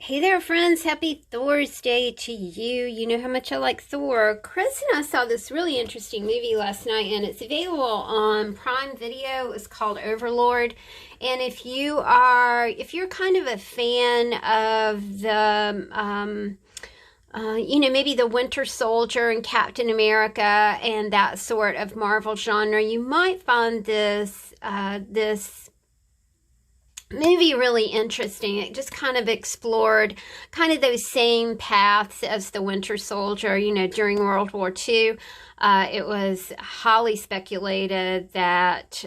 Hey there, friends. Happy Thor's Day to you. You know how much I like Thor. Chris and I saw this really interesting movie last night, and it's available on Prime Video. It's called Overlord. And if you're kind of a fan of maybe the Winter Soldier and Captain America and that sort of Marvel genre, you might find this movie really interesting. It just kind of explored kind of those same paths as the Winter Soldier, during World War II. It was highly speculated that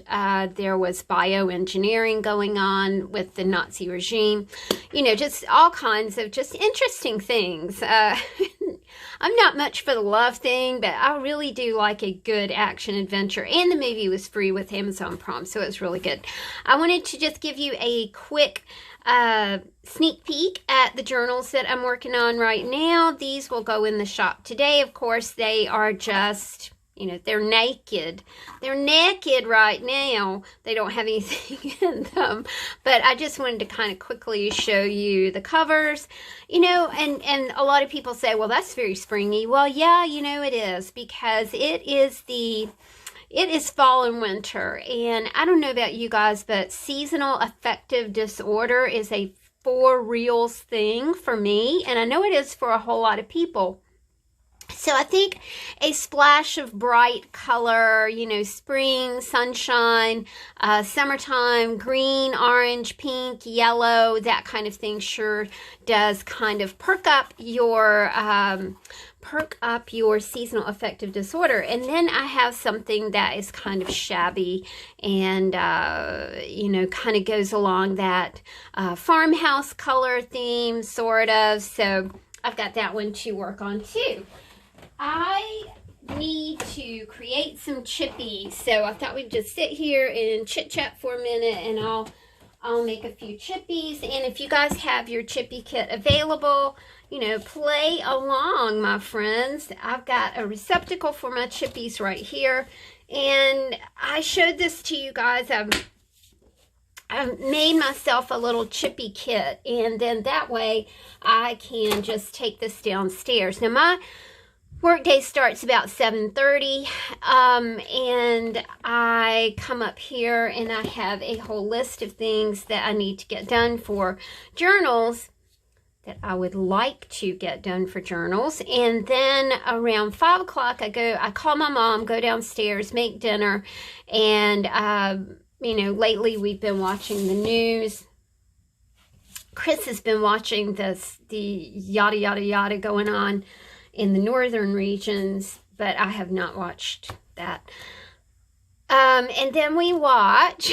there was bioengineering going on with the Nazi regime. Just all kinds of just interesting things. I'm not much for the love thing, but I really do like a good action adventure. And the movie was free with Amazon Prime, so it was really good. I wanted to just give you a quick sneak peek at the journals that I'm working on right now. These will go in the shop today. Of course, they are just, they're naked. They're naked right now. They don't have anything in them. But I just wanted to kind of quickly show you the covers, and a lot of people say, well, that's very springy. Well, yeah, it is, because it is fall and winter, and I don't know about you guys, but seasonal affective disorder is a for reals thing for me, and I know it is for a whole lot of people. So I think a splash of bright color, spring, sunshine, summertime, green, orange, pink, yellow, that kind of thing sure does kind of perk up your seasonal affective disorder. And then I have something that is kind of shabby and, kind of goes along that farmhouse color theme, sort of. So I've got that one to work on too. I need to create some chippies, so I thought we'd just sit here and chit-chat for a minute, and I'll make a few chippies. And if you guys have your chippy kit available, play along, my friends. I've got a receptacle for my chippies right here, and I showed this to you guys. I've made myself a little chippy kit, and then that way I can just take this downstairs. Now, my workday starts about 7:30, and I come up here and I have a whole list of things that I need to get done for journals, that I would like to get done for journals. And then around 5 o'clock, I call my mom, go downstairs, make dinner, and lately we've been watching the news. Chris has been watching the yada yada yada going on in the northern regions, but I have not watched that. And then we watch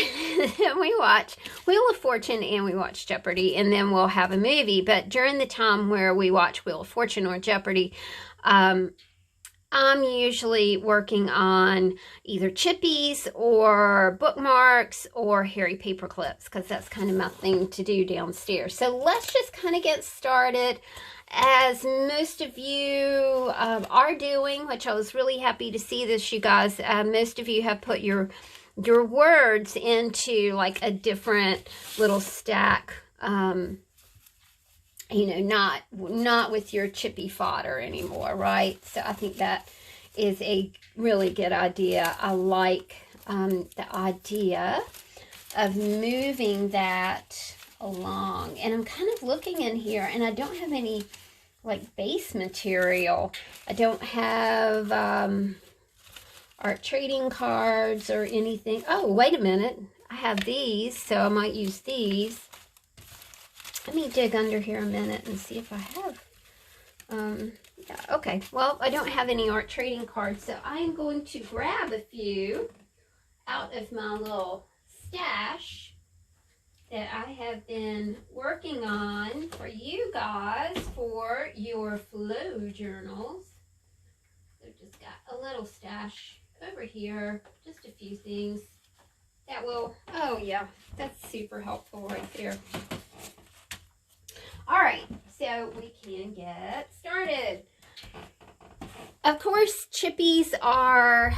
Wheel of Fortune, and we watch Jeopardy, and then we'll have a movie. But during the time where we watch Wheel of Fortune or Jeopardy, I'm usually working on either chippies or bookmarks or hairy paper clips, because that's kind of my thing to do downstairs. So let's just kind of get started. As most of you are doing, which I was really happy to see this, you guys, most of you have put your words into like a different little stack, not with your chippy fodder anymore, right? So I think that is a really good idea. I like the idea of moving that along. And I'm kind of looking in here, and I don't have any like base material. I don't have art trading cards or anything. Oh, wait a minute. I have these, so I might use these. Let me dig under here a minute and see if I have. Yeah, okay. Well, I don't have any art trading cards, so I'm going to grab a few out of my little stash that I have been working on for you guys for your flow journals. So just got a little stash over here, just a few things that will, oh yeah, that's super helpful right there. All right, so we can get started. Of course, chippies are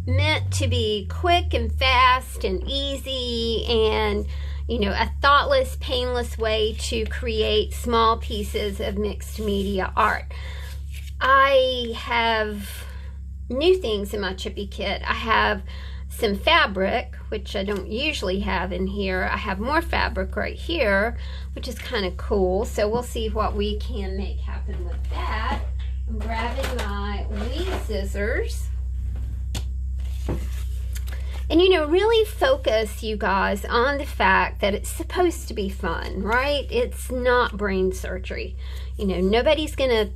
meant to be quick and fast and easy, and you know, a thoughtless, painless way to create small pieces of mixed media art. I have new things in my Chippy kit. I have some fabric, which I don't usually have in here. I have more fabric right here, which is kind of cool. So we'll see what we can make happen with that. I'm grabbing my weed scissors. And, you know, really focus, you guys, on the fact that it's supposed to be fun, right? It's not brain surgery. You know, nobody's going to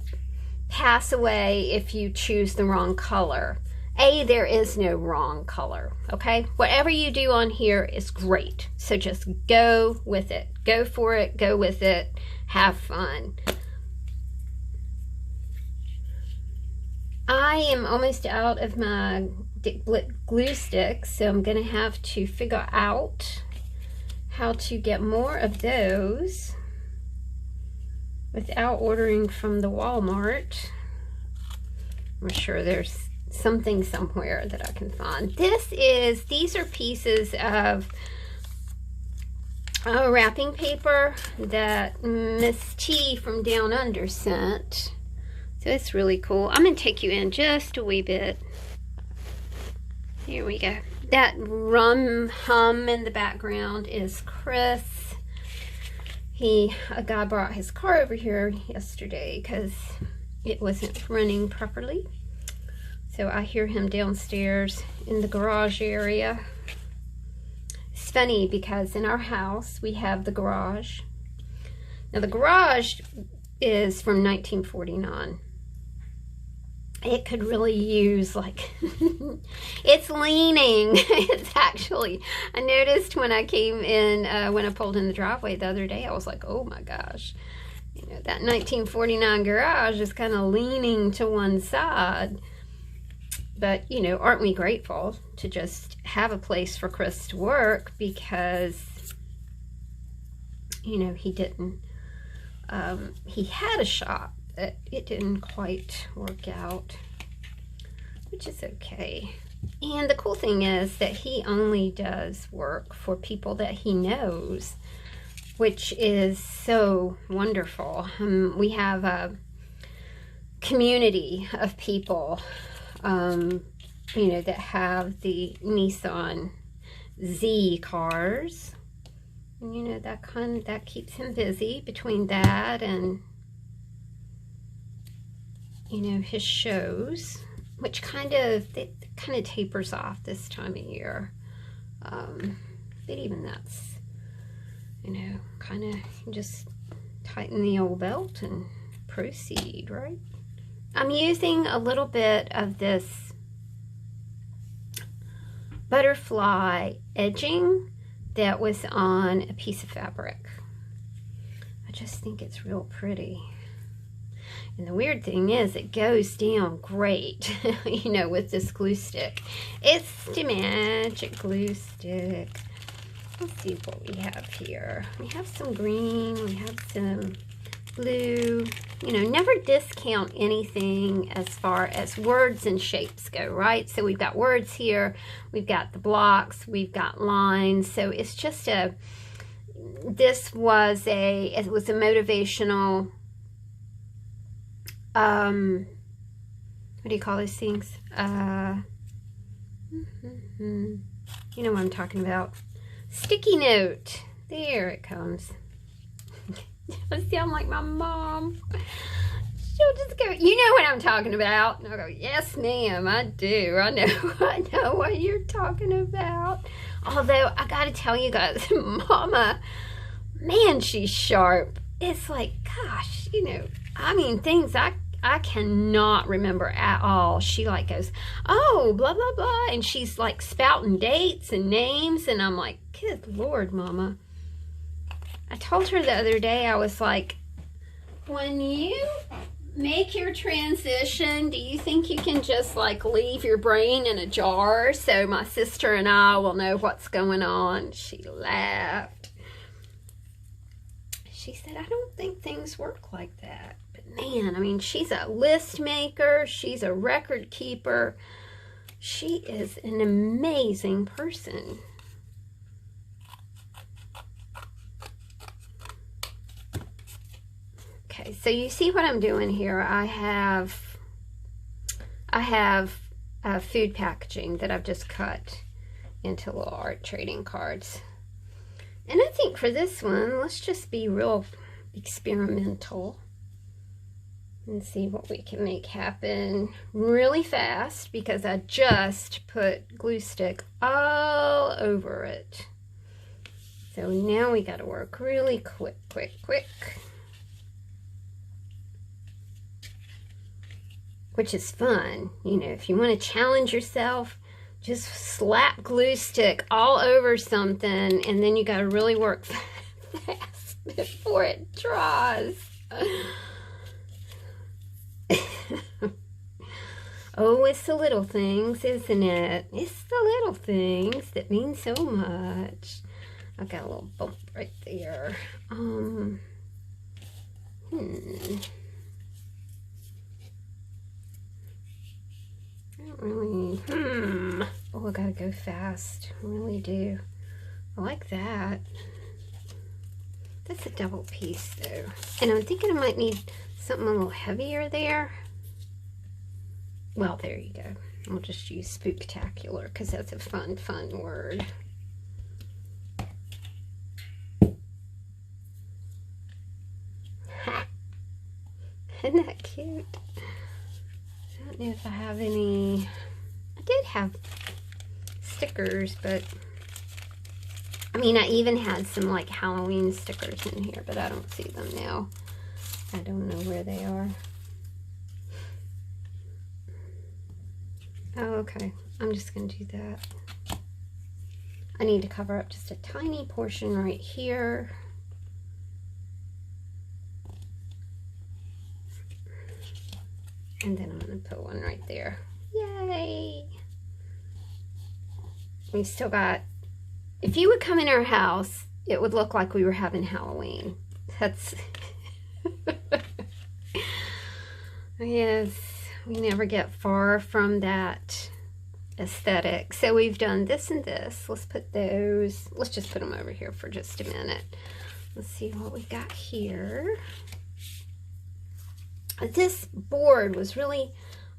pass away if you choose the wrong color. There is no wrong color, okay? Whatever you do on here is great. So just go with it. Go for it. Go with it. Have fun. I am almost out of my glue sticks, so I'm going to have to figure out how to get more of those without ordering from the Walmart. I'm sure there's something somewhere that I can find. These are pieces of wrapping paper that Miss T from Down Under sent. So it's really cool. I'm going to take you in just a wee bit. Here we go. That rum hum in the background is Chris. A guy brought his car over here yesterday because it wasn't running properly. So I hear him downstairs in the garage area. It's funny because in our house we have the garage. Now the garage is from 1949. It could really use, like, it's leaning. It's actually, I noticed when I came in, when I pulled in the driveway the other day, I was like, oh my gosh. You know, that 1949 garage is kind of leaning to one side. But, you know, aren't we grateful to just have a place for Chris to work, because, you know, he didn't, he had a shop. It didn't quite work out, which is okay. And the cool thing is that he only does work for people that he knows, which is so wonderful. We have a community of people, you know, that have the Nissan Z cars. And, you know, that keeps him busy between that and, you know, his shows, which kind of tapers off this time of year. But even that's, you know, kind of just tighten the old belt and proceed, right? I'm using a little bit of this butterfly edging that was on a piece of fabric. I just think it's real pretty. And the weird thing is, it goes down great, you know, with this glue stick. It's the magic glue stick. Let's see what we have here. We have some green, we have some blue. You know, never discount anything as far as words and shapes go, right? So we've got words here, we've got the blocks, we've got lines. So it's just it was a motivational, what do you call those things? You know what I'm talking about. Sticky note. There it comes. I sound like my mom. She'll just go, you know what I'm talking about. And I'll go, yes, ma'am, I do. I know what you're talking about. Although, I gotta tell you guys, Mama, man, she's sharp. It's like, gosh, you know, I mean, things I cannot remember at all. She like goes, oh, blah, blah, blah. And she's like spouting dates and names. And I'm like, good Lord, Mama. I told her the other day, I was like, when you make your transition, do you think you can just like leave your brain in a jar so my sister and I will know what's going on? She laughed. She said, I don't think things work like that. But man, I mean, she's a list maker. She's a record keeper. She is an amazing person. Okay, so you see what I'm doing here. I have food packaging that I've just cut into little art trading cards. And I think for this one, let's just be real experimental and see what we can make happen really fast, because I just put glue stick all over it. So now we got to work really quick. Which is fun. You know, if you want to challenge yourself, just slap glue stick all over something, and then you got to really work fast before it dries. Oh, it's the little things, isn't it? It's the little things that mean so much. I got a little bump right there. I don't really, Oh, I gotta go fast. I really do. I like that. That's a double piece though. And I'm thinking I might need something a little heavier there. Well, there you go. I'll just use spooktacular because that's a fun word. Isn't that cute? I don't know if I have any. I did have stickers, but I mean, I even had some like Halloween stickers in here, but I don't see them now. I don't know where they are. Oh, okay. I'm just going to do that. I need to cover up just a tiny portion right here. And then I'm going to put one right there. Yay! We still got, if you would come in our house, it would look like we were having Halloween. That's, yes, we never get far from that aesthetic. So we've done this and this. Let's put those, let's just put them over here for just a minute. Let's see what we got here. This board was really,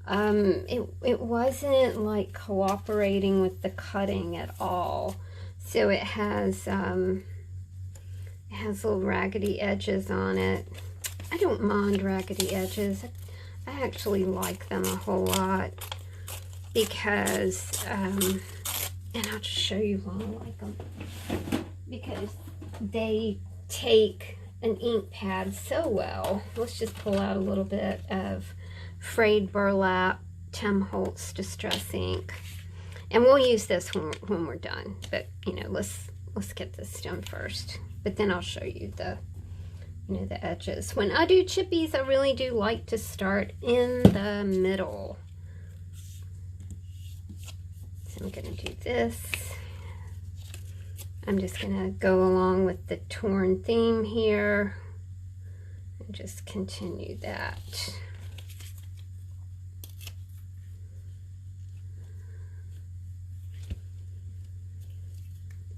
it wasn't like cooperating with the at all. So it has little raggedy edges on it. I don't mind raggedy edges. I actually like them a whole lot because, and I'll just show you why I like them. Because they take an ink pad so well. Let's just pull out a little bit of frayed burlap Tim Holtz Distress ink, and we'll use this when we're done. But you know, let's get this done first. But then I'll show you the the edges. When I do chippies, I really do like to start in the middle. So I'm gonna do this. I'm just going to go along with the torn theme here and just continue that.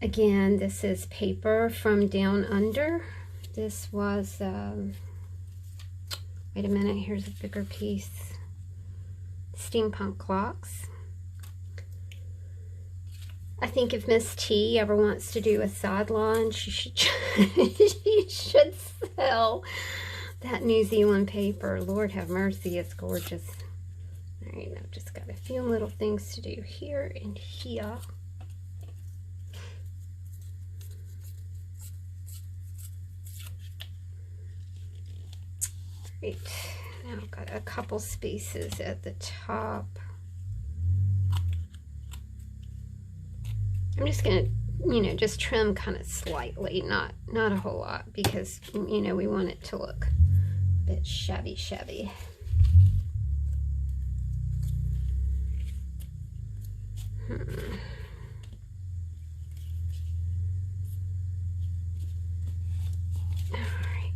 Again, this is paper from Down Under. This was, wait a minute, here's a bigger piece. Steampunk clocks. I think if Miss T ever wants to do a sideline, she should she should sell that New Zealand paper. Lord have mercy, it's gorgeous. All right, I've just got a few little things to do here and here. Great. Now I've got a couple spaces at the top. I'm just going to, just trim kind of slightly, not a whole lot, because, we want it to look a bit shabby. All right,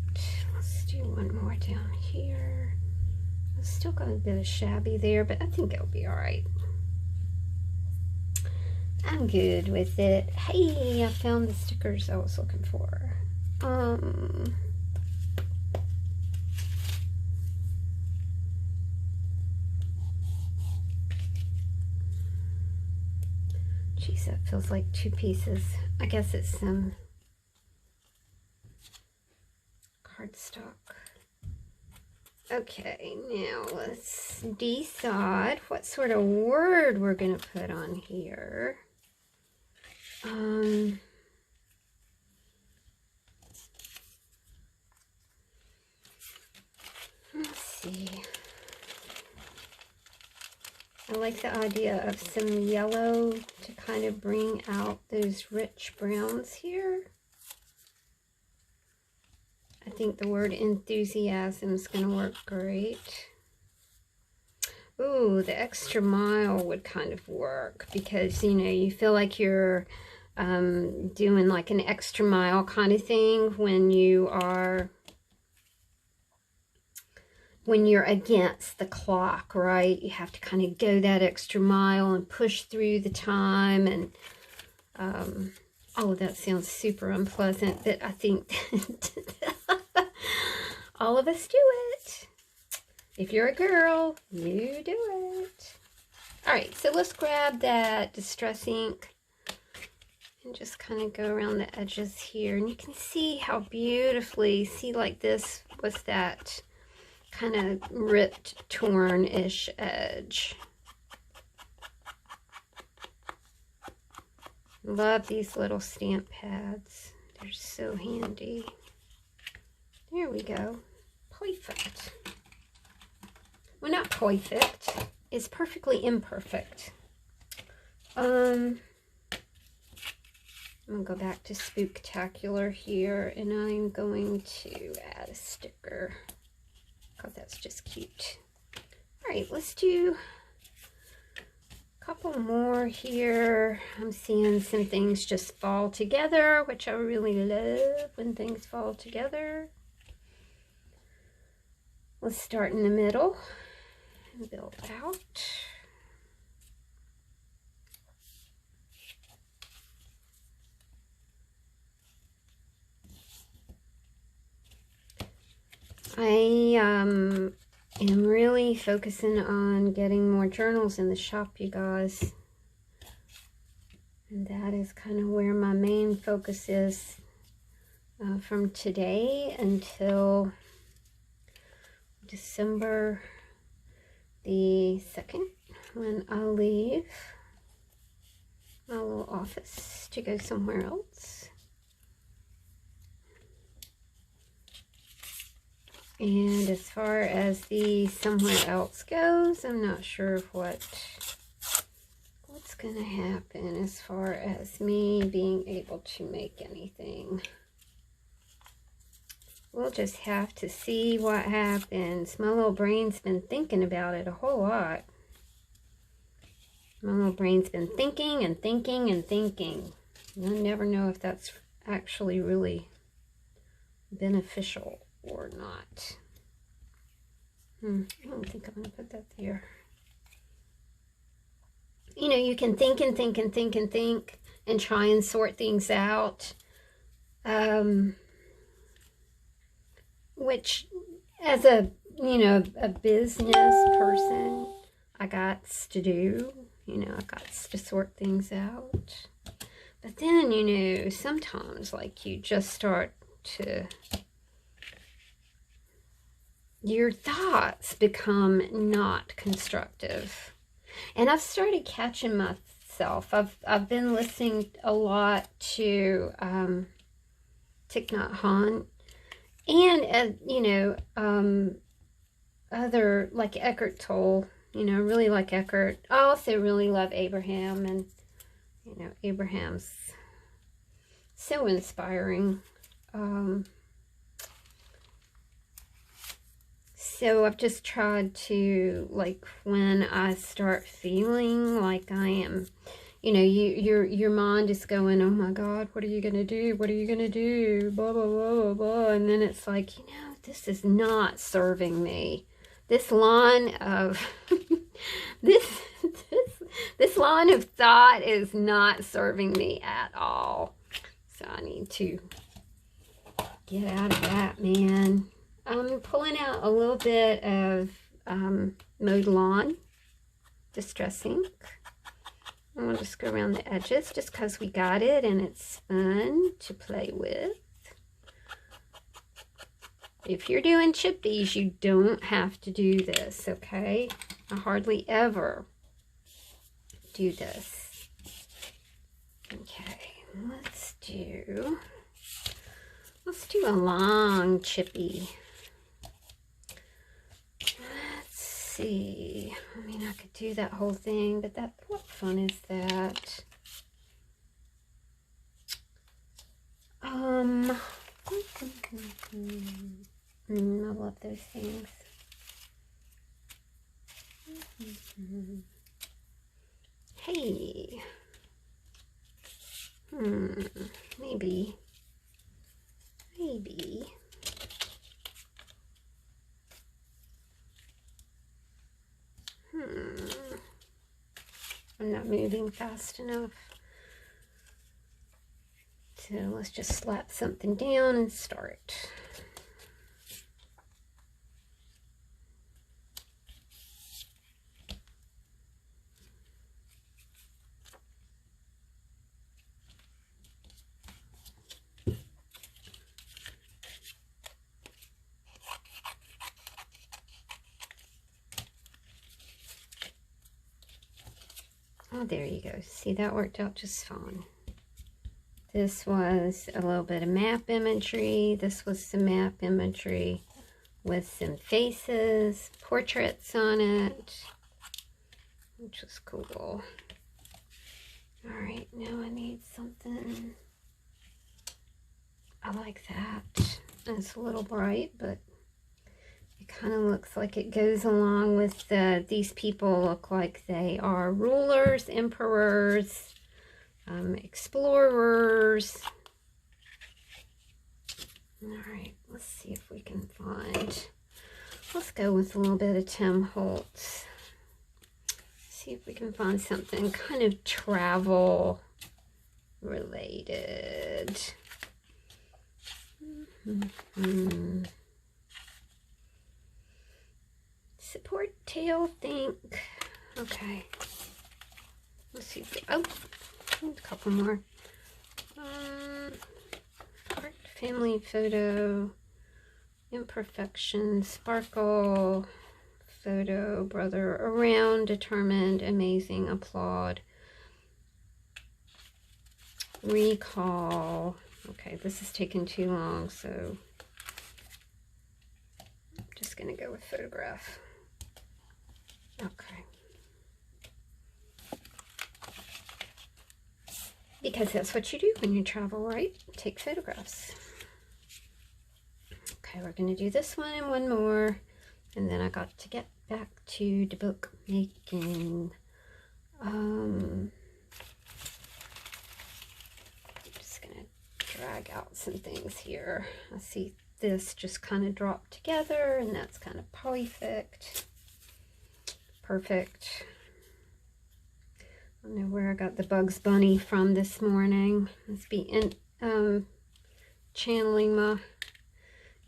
let's do one more down here. I've still got a bit of shabby there, but I think it'll be all right. I'm good with it. Hey, I found the stickers I was looking for. Geez, that feels like 2 pieces. I guess it's some cardstock. Okay, now let's decide what sort of word we're going to put on here. Let's see. I like the idea of some yellow to kind of bring out those rich browns here. I think the word enthusiasm is going to work great. Ooh, the extra mile would kind of work because, you know, you feel like you're doing like an extra mile kind of thing when you're against the clock, right? You have to kind of go that extra mile and push through the time. And oh, that sounds super unpleasant, but I think all of us do it. If you're a girl, you do it. All right, so let's grab that distress ink and just kind of go around the edges here. And you can see how beautifully, see, like this was that kind of ripped, torn-ish edge. Love these little stamp pads. They're so handy. There we go. Perfect. Well, not perfect. It's perfectly imperfect. I'm going to go back to Spooktacular here, and I'm going to add a sticker because that's just cute. All right, let's do a couple more here. I'm seeing some things just fall together, which I really love when things fall together. Let's start in the middle and build out. I am really focusing on getting more journals in the shop, you guys. And that is kind of where my main focus is from today until December the 2nd, when I'll leave my little office to go somewhere else. And as far as the somewhere else goes, I'm not sure what's going to happen as far as me being able to make anything. We'll just have to see what happens. My little brain's been thinking about it a whole lot. My little brain's been thinking and thinking and thinking. And I never know if that's actually really beneficial or not. I don't think I'm going to put that there. You know, you can think and think and think and think and try and sort things out. Which, as a, you know, a business person, I got to do. You know, I got to sort things out. But then, you know, sometimes, like, you just start to, your thoughts become not constructive. And I've started catching myself. I've been listening a lot to Thich Nhat Hanh. And, you know, other, like Eckhart Tolle, you know, really like Eckhart. I also really love Abraham, and, you know, Abraham's so inspiring. So I've just tried to, like, when I start feeling like I am, you know, your mind is going, oh my God, what are you going to do? What are you going to do? Blah, blah, blah, blah, blah. And then it's like, you know, this is not serving me. This line of, this line of thought is not serving me at all. So I need to get out of that, man. I'm pulling out a little bit of Mowed Lawn Distress Ink. And we'll just go around the edges just because we got it and it's fun to play with. If you're doing chippies, you don't have to do this, okay? I hardly ever do this. Okay, let's do a long chippy. Let's see. I mean, I could do that whole thing, but what fun is that? I love those things. Hey. Maybe. I'm not moving fast enough. So let's just slap something down and start. Oh, there you go. See, that worked out just fine. This was a little bit of map imagery. This was some map imagery with some faces, portraits on it, which was cool. All right, now I need something. I like that. It's a little bright, but it kind of looks like it goes along with these people look like they are rulers, emperors, explorers. All right, let's see if we can find, let's go with a little bit of Tim Holtz. See if we can find something kind of travel related. Support tail think. Okay. Let's see if we, oh, a couple more. Art, family photo, imperfection, sparkle, photo, brother, around, determined, amazing, applaud, recall. Okay, this is taking too long, so I'm just gonna go with photograph. Okay. Because that's what you do when you travel, right? Take photographs. Okay, we're going to do this one and one more. And then I got to get back to the book making. I'm just going to drag out some things here. I see this just kind of dropped together, and that's kind of perfect. Perfect. I don't know where I got the Bugs Bunny from this morning. Must be channeling my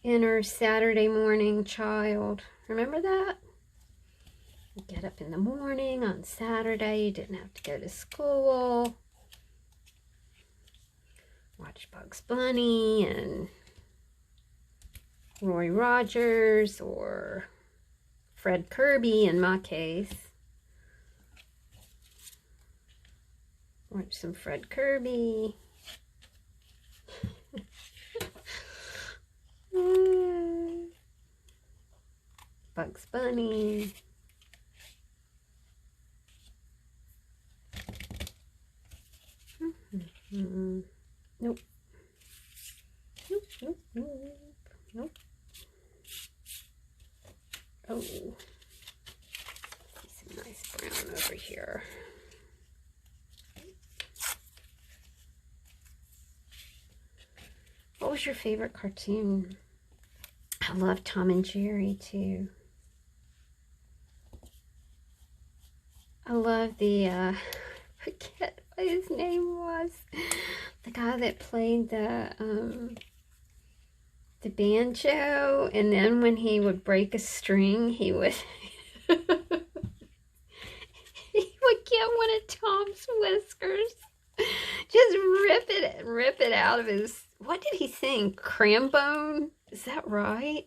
inner Saturday morning child. Remember that? You get up in the morning on Saturday. You didn't have to go to school. Watch Bugs Bunny and Roy Rogers or Fred Kirby in my case. Watch some Fred Kirby. Bugs Bunny. Nope. Nope, nope, nope, nope. Oh, see some nice brown over here. What was your favorite cartoon? I love Tom and Jerry too. I love the, forget what his name was. The guy that played the banjo, and then when he would break a string, he would, he would get one of Tom's whiskers. Just rip it out of his, what did he sing? Crambone? Is that right?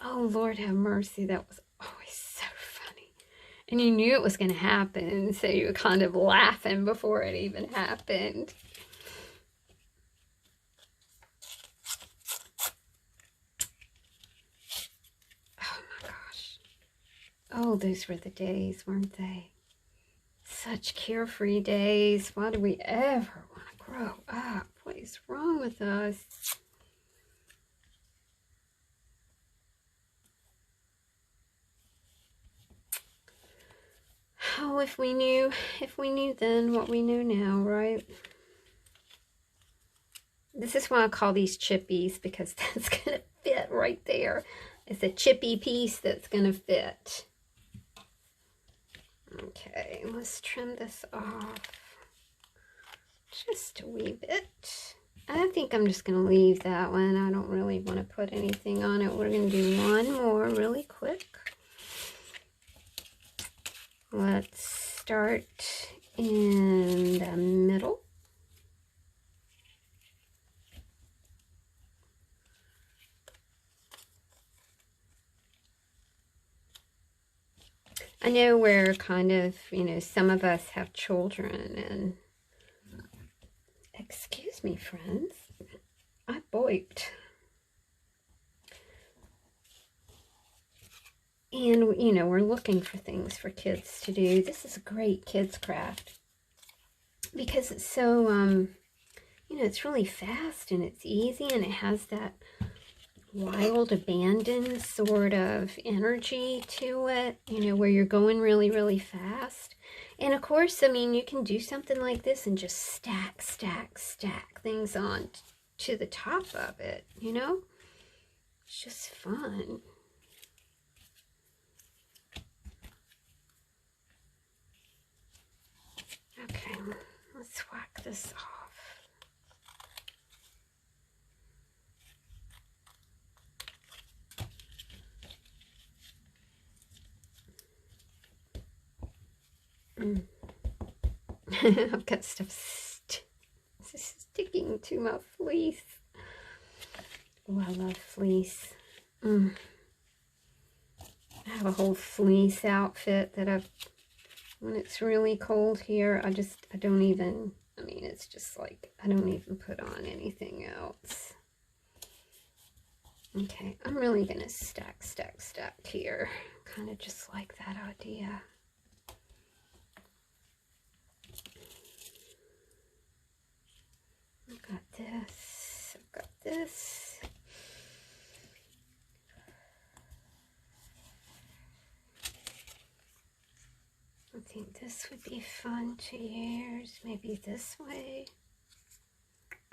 Oh, Lord have mercy. That was always so funny. And you knew it was going to happen, so you were kind of laughing before it even happened. Oh, my gosh. Oh, those were the days, weren't they? Such carefree days. Why do we ever want to grow up? What is wrong with us? Oh, if we knew then what we know now, right? This is why I call these chippies, because that's going to fit right there. It's a chippy piece that's going to fit. Okay, let's trim this off just a wee bit. I think I'm just going to leave that one. I don't really want to put anything on it. We're going to do one more really quick. Let's start in the middle. I know we're kind of, you know, some of us have children, and excuse me, friends, I boiped. And, you know, we're looking for things for kids to do. This is a great kids craft because it's so, you know, it's really fast and it's easy, and it has that wild abandon sort of energy to it, you know, where you're going really, really fast. And of course, I mean, you can do something like this and just stack things on to the top of it, you know? It's just fun. Okay, let's whack this off. I've got stuff sticking to my fleece. Oh, I love fleece. I have a whole fleece outfit that I've, when it's really cold here, I don't even, I mean, it's just like, I don't even put on anything else. Okay, I'm really going to stack here. Kind of just like that idea. I've got this, I've got this. I think this would be fun to use, maybe this way,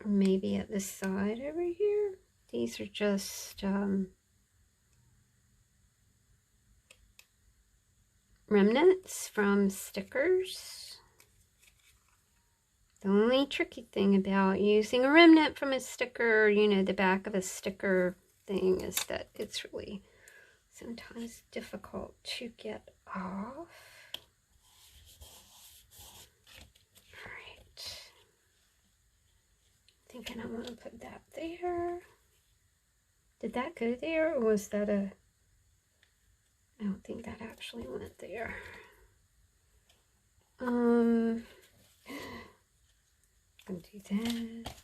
or maybe at the side over here. These are just remnants from stickers. The only tricky thing about using a remnant from a sticker, you know, the back of a sticker thing, is that it's really sometimes difficult to get off. Alright. Thinking I want to put that there. Did that go there, or was that a... I don't think that actually went there. I'll do that.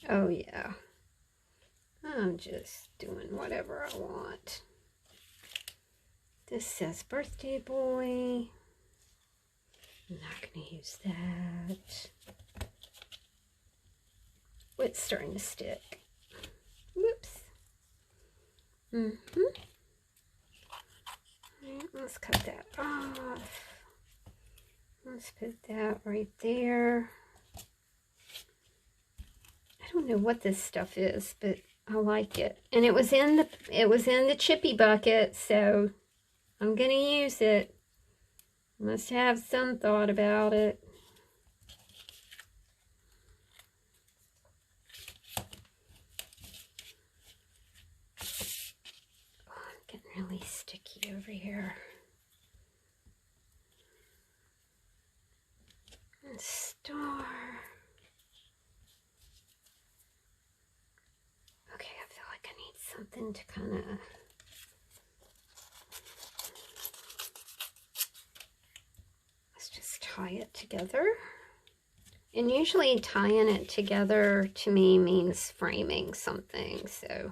Oh yeah, I'm just doing whatever I want. This says birthday boy. I'm not gonna use that. Oh, it's starting to stick. Whoops. Right, let's cut that off. Let's put that right there. I don't know what this stuff is, but I like it. And it was in the chippy bucket, so I'm gonna use it. Must have some thought about it. Oh, I'm getting really sticky over here. star. Okay, I feel like I need something to kind of... Let's just tie it together. And usually tying it together to me means framing something. So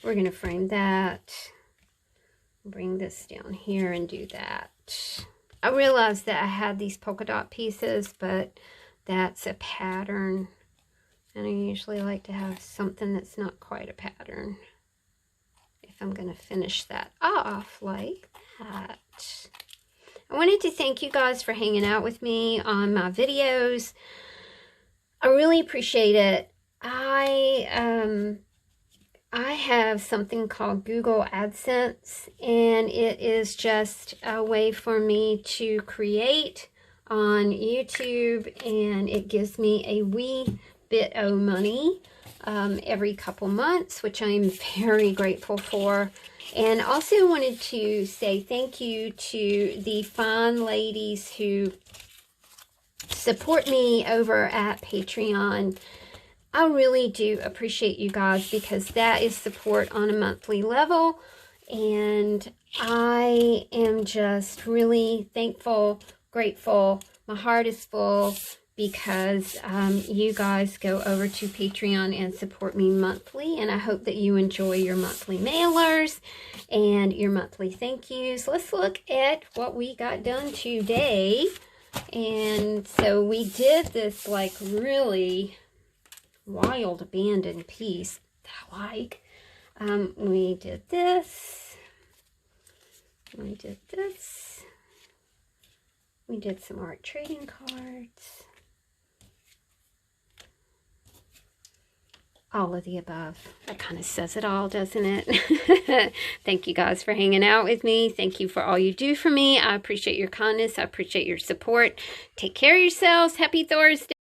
we're going to frame that. Bring this down here and do that. I realized that I had these polka dot pieces, but that's a pattern. And I usually like to have something that's not quite a pattern if I'm going to finish that off like that. I wanted to thank you guys for hanging out with me on my videos. I really appreciate it. I have something called Google AdSense, and it is just a way for me to create on YouTube, and it gives me a wee bit of money every couple months, which I'm very grateful for. And also wanted to say thank you to the fine ladies who support me over at Patreon. I really do appreciate you guys, because that is support on a monthly level, and I am just really thankful, grateful. My heart is full because you guys go over to Patreon and support me monthly, and I hope that you enjoy your monthly mailers and your monthly thank yous. Let's look at what we got done today. And so we did this like really wild abandoned piece that I like. We did this. We did this. We did some art trading cards. All of the above. That kind of says it all, doesn't it? Thank you guys for hanging out with me. Thank you for all you do for me. I appreciate your kindness. I appreciate your support. Take care of yourselves. Happy Thursday.